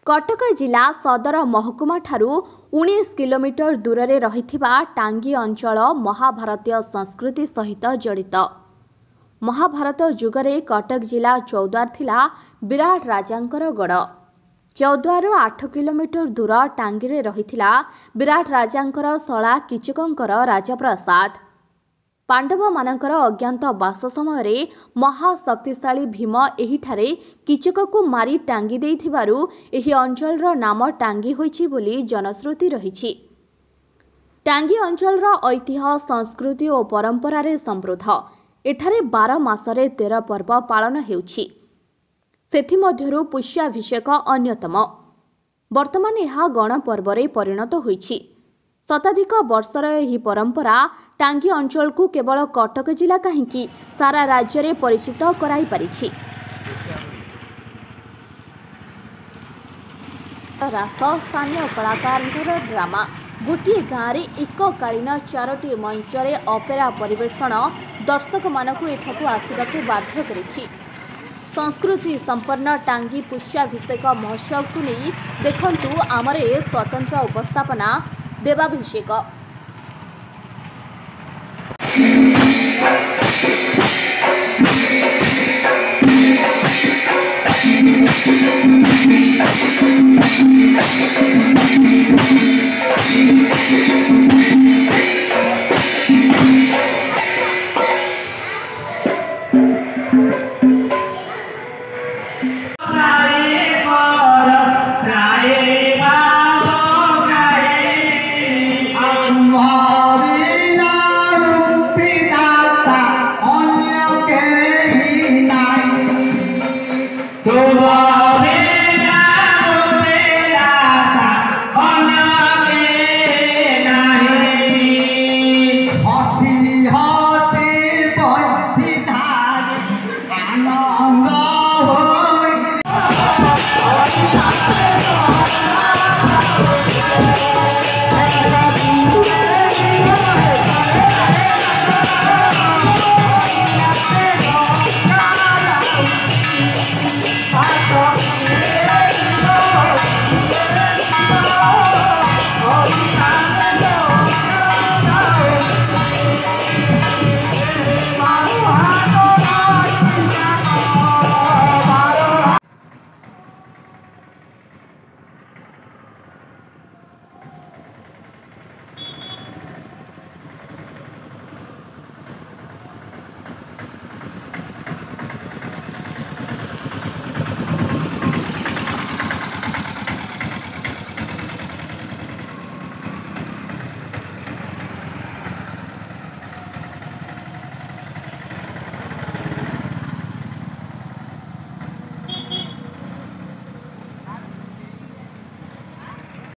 कटक जिला सदर महकुमा ठारू 19 किलोमीटर दूर में रही टांगी अंचल महाभारतीय संस्कृति सहित जड़ित। महाभारत जुगरे कटक जिला चौद्वार थिला विराट राजांकर गड़। चौद्वार 8 किलोमीटर दूर टांगी रे रही विराट राजांकर शला किचकंकर राजप्रसाद। पांडव मानकर अज्ञात बास समय महाशक्तिशाली भीम एहिठारे किचक को मारी टांगी देइथिबारु एही अंचलर नाम टांगी होइछि बोली जनश्रुति रहिछि। टांगी अंचलर ऐतिह्य संस्कृति और परंपरा रे समृद्ध। एठारे 12 मासरे 13 पर्व पालन हेउछि। सेथिमध्यरु पुष्याभिषेक अन्यतम। वर्तमान यह गणपर्व रे परिणत होइछि। शताधिक वर्षर यह परंपरा टांगी अंचल को केवल कटक जिला कहीं सारा राज्य में परिचित कराई पारिछि। रास स्थानीय कलाकार ड्रामा गोटे गाँव में एककालीन 4टी मंच रे अपेरा परिवेषण दर्शक मानकु एठाकु आसिबाकु बाध्य करिछि। संस्कृति संपन्न टांगी पुष्याभिषेक महोत्सव को नहीं देखंतु आमर ए स्वतंत्र उपस्थापना देवाभिषेक।